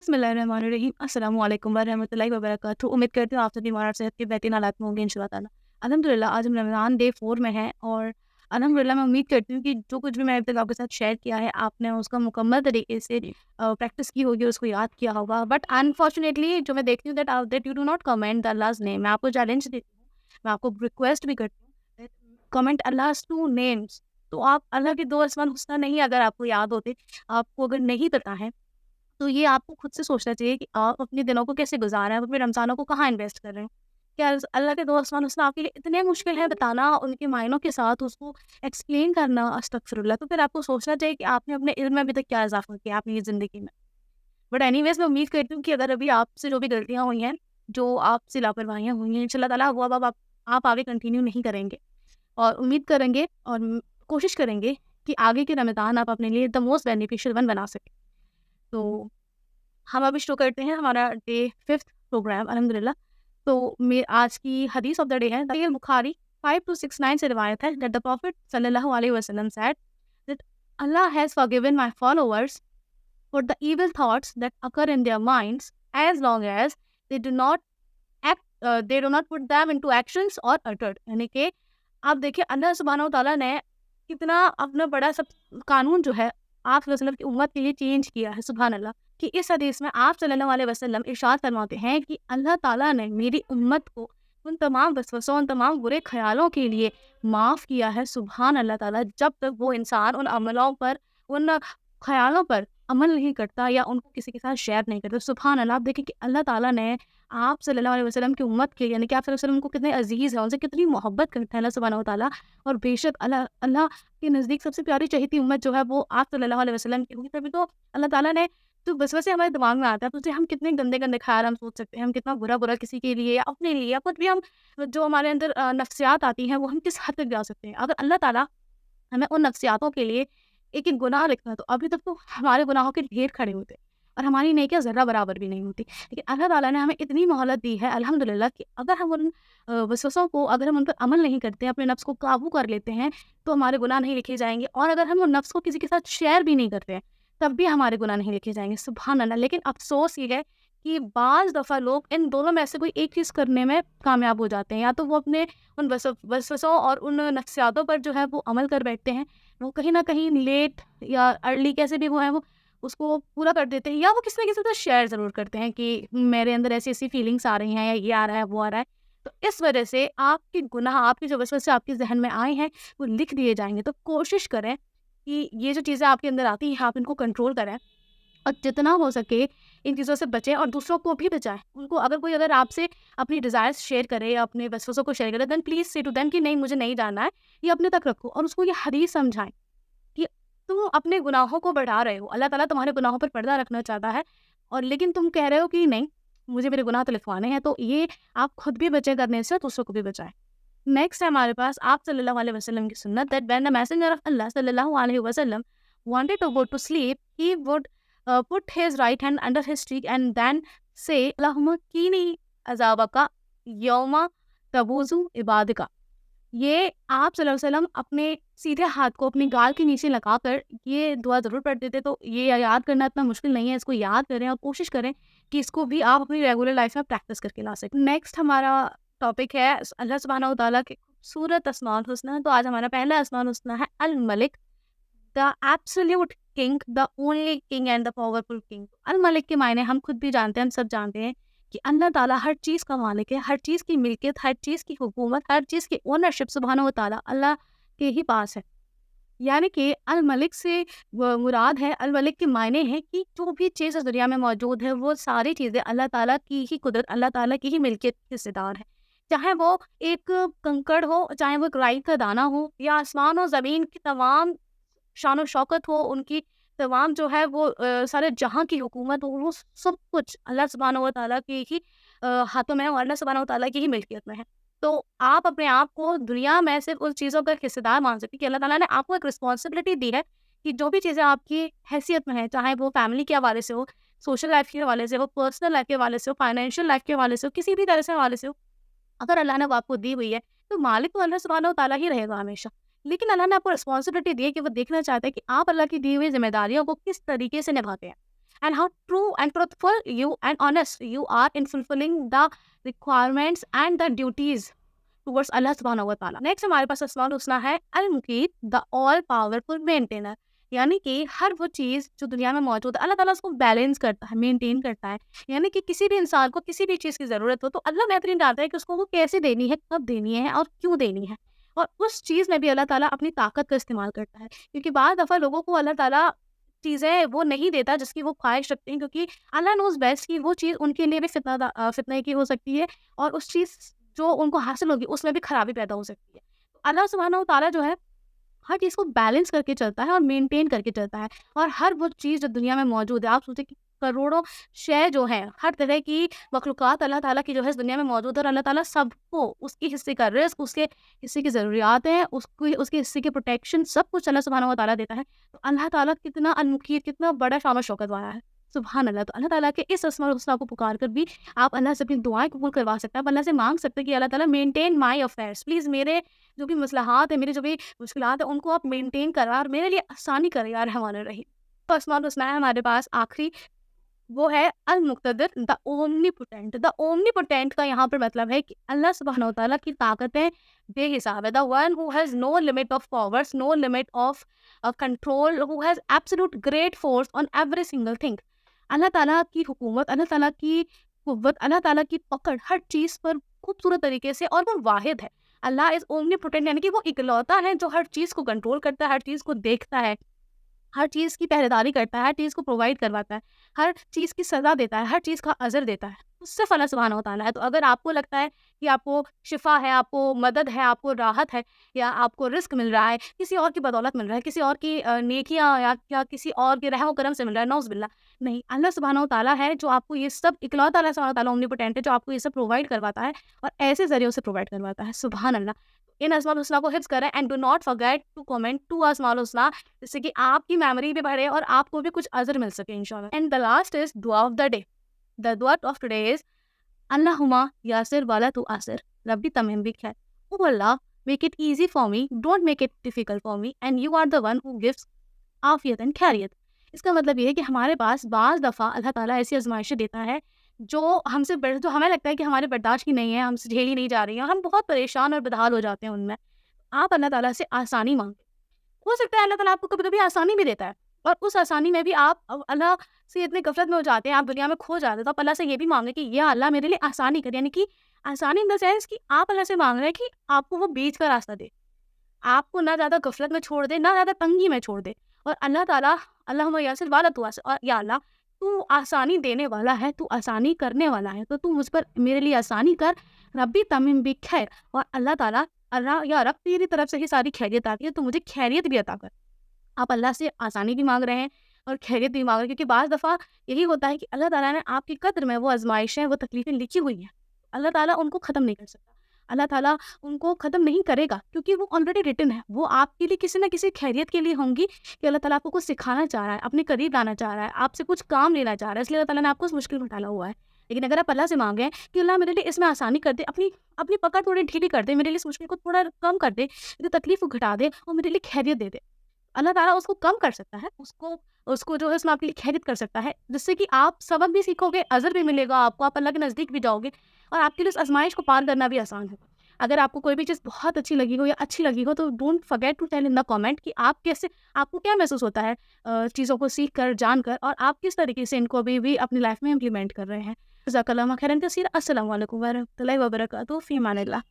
बिस्मिल्लाहिर्रहमानिर्रहीम। अस्सलाम वालेकुम वरहमतुल्लाहि वबरकातुहू। उम्मीद करती हूँ आप सभी मुबारक सेहत के बेहतरीन हालात में होंगे इंशाअल्लाह ताला। अल्हम्दुलिल्लाह आज हम रमज़ान डे 4 में हैं और अल्हम्दुलिल्लाह मैं उम्मीद करती हूँ कि जो कुछ भी मैंने अभी तक आपके साथ शेयर किया है आपने उसका मुकम्मल तरीके से प्रैक्टिस की होगी, उसको याद किया होगा। बट अनफॉर्चुनेटली जो मैं देखती हूँ that you do not comment the Allah's name. मैं आपको चैलेंज देती हूँ, मैं आपको रिक्वेस्ट भी करती हूँ दैट कमेंट अल्लाहज़ 2 नेम्स। तो आप अल्लाह के 2 अस्माउल हुस्ना नहीं अगर आपको याद होते, आपको अगर नहीं पता है तो ये आपको खुद से सोचना चाहिए कि आप अपने दिनों को कैसे गुज़ार रहे हैं, आप अपने रमज़ानों को कहाँ इन्वेस्ट कर रहे हैं। क्या अल्लाह के 2 अस्माउल हुस्ना आपके लिए इतने मुश्किल है बताना, उनके मायनों के साथ उसको एक्सप्लेन करना, अस्तगफिरुल्लाह। तो फिर आपको सोचना चाहिए कि आपने अपने इल्म में अभी तक क्या इज़ाफ़ा किया है अपनी ज़िंदगी में। बट एनीवेज़ मैं उम्मीद करती हूँ कि अगर अभी आपसे जो भी गलतियाँ हुई हैं, जो आपसे लापरवाहियाँ हुई हैं, इंशाअल्लाह ताला वो अब आप आगे कंटिन्यू नहीं करेंगे। और उम्मीद करेंगे और कोशिश करेंगे कि आगे के रमज़ान आप अपने लिए द मोस्ट बेनिफिशियल वन बना सकें। तो हम अभी शुरू करते हैं हमारा डे 5th प्रोग्राम अल्हम्दुलिल्लाह। तो आज की हदीस ऑफ द डे है सहीह बुखारी 5269 से रिवायत है दैट द प्रॉफिट सल्लल्लाहु अलैहि वसल्लम said that Allah has forgiven my followers for the evil thoughts that occur in their minds as long as they do not they do not put them into actions or uttered। यानी कि आप देखिए अल्लाह सुब्हानहू तआला ने कितना अपना बड़ा सब कानून जो है आप सल्लल्लाहु अलैहि वसल्लम की उम्मत के लिए चेंज किया है। सुभान अल्लाह कि इस हदीस में आप सल्लल्लाहु अलैहि वसल्लम इरशाद फरमाते हैं कि अल्लाह ताला ने मेरी उम्मत को उन तमाम वसवसों, उन तमाम बुरे ख्यालों के लिए माफ़ किया है। सुभान अल्लाह ताला जब तक वो इंसान उन अमलों पर, उन ख़यालों पर अमल नहीं करता या उनको किसी के साथ शेयर नहीं करता। सुभान अल्लाह! आप देखें कि अल्लाह ताला ने आप सल्लल्लाहु अलैहि वसल्लम की उम्मत के यानी कि आप सल्लल्लाहु अलैहि वसल्लम को कितने अज़ीज़ हैं, उनसे कितनी मोहब्बत करते हैं अल्लाह सुब्हानहू व तआला। और बेशक अल्लाह अल्लाह के नज़दीक सबसे प्यारी चहेती उम्मत जो है वो आप सल्लल्लाहु अलैहि वसल्लम की होगी। तभी तो अल्लाह ताला ने जो वसवसे हमारे दिमाग में आता है, तो उससे हम कितने गंदे-गंदे ख़्याल हम सोच सकते हैं, हम कितना बुरा-बुरा किसी के लिए या अपने लिए या कुछ भी हम जो हमारे अंदर नफ्सियात आती हैं, वो हम किस हद तक जा सकते हैं। अगर अल्लाह ताला हमें उन नफ्सियातों के लिए एक-एक गुनाह लिखता तो अभी तक तो हमारे गुनाहों के ढेर खड़े होते और हमारी नेकियां ज़र्रा बराबर भी नहीं होती। लेकिन अल्लाह ताला ने हमें इतनी मोहलत दी है अल्हम्दुलिल्लाह कि अगर हम उन वसवसों को अगर हम उन पर अमल नहीं करते, अपने नफ्स को काबू कर लेते हैं, तो हमारे गुनाह नहीं लिखे जाएँगे। और अगर हम उन नफ्स को किसी के साथ शेयर भी नहीं करते हैं, तब भी हमारे गुनाह नहीं लिखे जाएँगे। सुभान अल्लाह! लेकिन अफ़सोस ये है कि बाज़ दफ़ा लोग इन दोनों में से कोई एक चीज़ करने में कामयाब हो जाते हैं। या तो वो अपने उन वसवसों और उन नफ्सियातों पर जो है वो अमल कर बैठते हैं, वो कहीं न कहीं लेट या अर्ली कैसे भी वो हैं वो उसको पूरा कर देते हैं, या वो किसी न किसी के साथ शेयर ज़रूर करते हैं कि मेरे अंदर ऐसी-ऐसी फीलिंग्स आ रही हैं या ये आ रहा है, वो आ रहा है। तो इस वज़ह से आपके गुनाह, आपके जो वसवसे आपके ज़हन में आए हैं, वो लिख दिए जाएँगे। तो कोशिश करें कि ये जो चीज़ें आपके अंदर आती हैं, आप इनको कंट्रोल करें और जितना हो सके इन चीज़ों से बचें और दूसरों को भी बचाएँ। उनको अगर आपसे अपनी डिज़ायर्स शेयर करे या अपने वसवसों को शेयर करे, देन प्लीज़ से टू देम कि नहीं, मुझे नहीं जानना है, ये अपने तक रखो और उसको ये हदीस समझाएँ कि तुम अपने गुनाहों को बढ़ा रहे हो। अल्लाह ताला तुम्हारे गुनाहों पर पर्दा रखना चाहता है और लेकिन तुम कह रहे हो कि नहीं, मुझे मेरे गुनाह तो लिखवाने हैं। तो ये आप खुद भी बचें करने से, दूसरों को भी बचाएँ। नेक्स्ट है हमारे पास आप सल्लल्लाहु अलैहि वसल्लम की सुन्नत that when the messenger of Allah सल्लल्लाहु अलैहि वसल्लम wanted to go to sleep, he would put his right hand under his cheek and then say Allahumma kini azabaka yawma tabuzu ibadika। ये आप सल्लल्लाहु अलैहि वसल्लम अपने सीधे हाथ को अपने गाल के नीचे लगाकर ये दुआ ज़रूर पढ़ते थे। तो ये याद करना इतना मुश्किल नहीं है, इसको याद करें और कोशिश करें कि इसको भी आप अपनी रेगुलर लाइफ में प्रैक्टिस करके ला सकें। नेक्स्ट हमारा टॉपिक है अल्लाह सुब्हानहू व तआला के खूबसूरत अस्माउल हुस्ना। तो आज हमारा पहला अस्माउल हुस्ना है अल मलिक, the absolute king, the only king and the powerful king. अल मलिक के मायने हम खुद भी जानते हैं, हम सब जानते हैं कि अल्लाह ताला हर चीज़ का मालिक है, हर चीज़ की मिल्कियत, हर चीज़ की हुकूमत, हर चीज़ की ओनरशिप सुब्हानहू व तआला अल्लाह के ही पास है। यानी कि अल मलिक से मुराद है, अल मलिक के मायने हैं कि जो भी चीज़ इस दुनिया में मौजूद है वो सारी चीज़ें अल्लाह ताला की ही कुदरत, अल्लाह ताला की ही मिल्कियत की हिस्सेदार है। चाहे वो एक कंकड़ हो, चाहे वो एक राई का दाना हो, या आसमान और ज़मीन की तमाम शान शौकत हो, उनकी तमाम जो है वो सारे जहाँ की हुकूमत हो, वो सब कुछ अल्लाह सुब्हानहू व तआला के ही हाथों में है और अल्लाह सुब्हानहू व तआला की ही मिल्कियत में है। तो आप अपने आप को दुनिया में सिर्फ़ उन चीज़ों का हिस्सेदार मान सकते हैं कि अल्लाह ताला ने आपको एक रिस्पॉन्सिबिलिटी दी है कि जो भी चीज़ें आपकी हैसियत में हैं, चाहे वो फैमिली के हवाले से हो, सोशल लाइफ़ के हवाले से हो, पर्सनल लाइफ़ के हवाले से हो, फाइनेंशियल लाइफ़ के हवाले से हो, किसी भी तरह से हवाले से हो, अगर अल्लाह ने वो आपको दी हुई है, तो मालिक तो अल्लाह सुब्हानहू व तआला ही रहेगा हमेशा। लेकिन अल्लाह ने आपको रिस्पॉन्सिबिलिटी दी है कि वो देखना चाहता है कि आप अल्लाह की दी हुई ज़िम्मेदारियों को किस तरीके से निभाते हैं। and how true and truthful you and honest you are in fulfilling the requirements and the duties towards Allah subhanahu wa ta'ala. Next हमारे पास अस्माउल हुस्ना है अल-मुकीत, द ऑल पावरफुल मेंटेनर, यानी कि हर वो चीज़ जो दुनिया में मौजूद है अल्लाह ताला उसको बैलेंस करता है, मेंटेन करता है। यानी कि किसी भी इंसान को किसी भी चीज़ की ज़रूरत हो तो अल्लाह बेहतरीन जानता है कि उसको वो कैसे देनी है, कब देनी है और क्यों देनी है। और उस चीज़ में भी अल्लाह ताला अपनी ताकत का इस्तेमाल करता है, क्योंकि बाद दफ़ा लोगों को अल्लाह ताला चीज़ें वो नहीं देता जिसकी वो ख्वाहिश रखते हैं, क्योंकि अल्लाह नोज़ बेस्ट कि वो चीज़ उनके लिए भी फितने की हो सकती है और उस चीज़ जो उनको हासिल होगी उसमें भी खराबी पैदा हो सकती है। तो अल्लाह सुब्हानहू व तआला जो है हर चीज़ को बैलेंस करके चलता है और मेंटेन करके चलता है। और हर वो चीज़ जो दुनिया में मौजूद है, आप सोचें कि करोड़ों शय जो हैं, हर तरह की मखलूक़ात अल्लाह ताला की जो है इस दुनिया में मौजूद है और अल्लाह ताला सबको उसके हिस्से का रिज़्क, उसके हिस्से की ज़रूरियातें, उसके हिस्से की प्रोटेक्शन सब कुछ अल्लाह सुब्हानहू व तआला देता है। तो अल्लाह ताला कितना अल-मुक़ीत, कितना बड़ा शान और शौकत वाला है। सुभान अल्लाह! तो अल्लाह ताला के इस अस्माउल हुस्ना को पुकार कर भी आप अल्लाह से अपनी दुआएँ कबूल करवा सकते हैं। आप अल्लाह से माँग सकते हैं कि अल्लाह ताला मेंटेन माय अफेयर्स, प्लीज़ मेरे जो भी मसलहात हैं, मेरी जो भी मुश्किलात हैं, उनको आप मेंटेन करें और मेरे लिए आसानी करें या रहमान रहीम। तो अस्माउल हुस्ना है हमारे पास आखिरी, वो है अल-मुक़्तदिर, द ओमनीपोटेंट। द ओमनीपोटेंट का यहाँ पर मतलब है कि अल्लाह सुब्हानहू व तआला की ताकतें बेहिसाब है। The one who has no limit of powers, no limit of control, who has absolute great force on every single thing. अल्लाह ताला की हुकूमत, अल्लाह ताला की कुव्वत, अल्लाह ताला की पकड़ हर चीज़ पर खूबसूरत तरीके से, और वो वाहिद है। अल्लाह इज़ ओमनीपोटेंट, यानी कि वो इकलौता है जो हर चीज़ को कंट्रोल करता है, हर चीज़ को देखता है, हर चीज़ की पहरेदारी करता है, हर चीज़ को प्रोवाइड करवाता है, हर चीज़ की सज़ा देता है, हर चीज़ का अज़र देता है। तो सिर्फ़ अल्लाह सुब्हानहू व तआला है। तो अगर आपको लगता है कि आपको शिफ़ा है, आपको मदद है, आपको राहत है, या आपको रिज़्क मिल रहा है, किसी और की बदौलत मिल रहा है, किसी और की नेकियाँ या किसी और के रहम करम से मिल रहा है, नौज़ बिल्लाह, नहीं, अल्लाह सुब्हानहू व तआला है जो आपको ये सब, इकलौता अल्लाह सुब्हानहू व तआला ओमनीपोटेंट है जो आपको ये सब प्रोवाइड करवाता है और ऐसे ज़रियों से प्रोवाइड करवाता है। सुभान अल्लाह! इन अस्माउल हुस्ना को हिफ़्ज़ करें and do not forget to comment 2 अस्माउल हुस्ना, जिससे कि आपकी मेमोरी भी बढ़े और आपको भी कुछ अज़र मिल सके इंशाअल्लाह। एंड द लास्ट इज़ दुआ ऑफ द डे। द दुआ ऑफ टुडे इज़ अल्लाहुम्मा यासिर वला तुअस्सिर, रब्बी तमिम बिक खैर। O Allah, make it easy for me, don't make it difficult for me, and you are the one who gives आफ़ियत एंड खैरियत। इसका मतलब ये है कि हमारे पास बाज़ दफ़ा अल्लाह ताला ऐसी आज़माइशें देता है जो जो हमें लगता है कि हमारे बर्दाश्त की नहीं है, हमसे झेली नहीं जा रही है, हम बहुत परेशान और बदहाल हो जाते हैं उनमें। आप अल्लाह ताला से आसानी माँगे। हो सकता है अल्लाह ताला आपको कभी-कभी आसानी भी देता है, और उस आसानी में भी आप अल्लाह से इतने गफ़लत में हो जाते हैं, आप दुनिया में खो जाते हैं, तो आप अल्लाह से ये भी माँगे कि या अल्लाह मेरे लिए आसानी कर, यानी कि आसानी इन द सेंस कि आप अल्लाह से माँग रहे हैं कि आपको वो बीच का रास्ता दे। आपको ना ज़्यादा गफ़लत में छोड़ दे, ना ज़्यादा तंगी में छोड़ दे। और अल्लाह ताला अल्लाहुम्मा यासिर वला तुअस्सिर, और या अल्लाह तू आसानी देने वाला है, तू आसानी करने वाला है, तो तू मुझ पर मेरे लिए आसानी कर, रब्बी तमिम बिक खैर। और अल्लाह ताला, अल्लाह या रब, तेरी तरफ से ही सारी खैरियत आती है, तो मुझे खैरियत भी अता कर। आप अल्लाह से आसानी भी माँग रहे हैं और खैरियत भी माँग रहे हैं, क्योंकि बाज़ दफ़ा यही होता है कि अल्लाह ताला ने आपकी कद्र में वो आज़माइशें, वो तकलीफ़ें लिखी हुई हैं। अल्लाह ताला उनको ख़त्म नहीं कर सकता। अल्लाह ताला उनको ख़त्म नहीं करेगा, क्योंकि वो ऑलरेडी रिटन है। वो आपके लिए किसी न किसी खैरियत के लिए होंगी, कि अल्लाह ताला आपको कुछ सिखाना चाह रहा है, अपने करीब लाना चाह रहा है, आपसे कुछ काम लेना चाह रहा है, इसलिए अल्लाह ताला ने आपको उस मुश्किल में डाला हुआ है। लेकिन अगर आप अल्लाह से माँगे कि अल्लाह मेरे लिए इसमें आसानी कर दे, अपनी अपनी पकड़ थोड़ी ढीली कर दे, मेरे लिए इस मुश्किल को थोड़ा कम कर दे, मेरी तकलीफ़ को घटा दे और मेरे लिए खैरियत दे दे। अल्लाह ताला उसको कम कर सकता है, उसको उसको जो है उसमें आपके लिए खैरियत कर सकता है, जिससे कि आप सबक भी सीखोगे, अज़र भी मिलेगा आपको, आप अल्लाह के नज़दीक भी जाओगे और आपके लिए उस आज़माइश को पार करना भी आसान होगा। अगर आपको कोई भी चीज़ बहुत अच्छी लगी हो या अच्छी लगी हो, तो don't forget to tell in the comment कि आप कैसे, आपको क्या महसूस होता है चीज़ों को सीख कर, जान कर, और आप किस तरीके से इनको अभी भी अपनी लाइफ़ में इम्प्लीमेंट कर रहे हैं। जज़ाकल्लाहु खैरन कसीर। अस्सलामु अलैकुम व रहमतुल्लाहि व बरकातुहू। फ़ी अमानिल्लाह।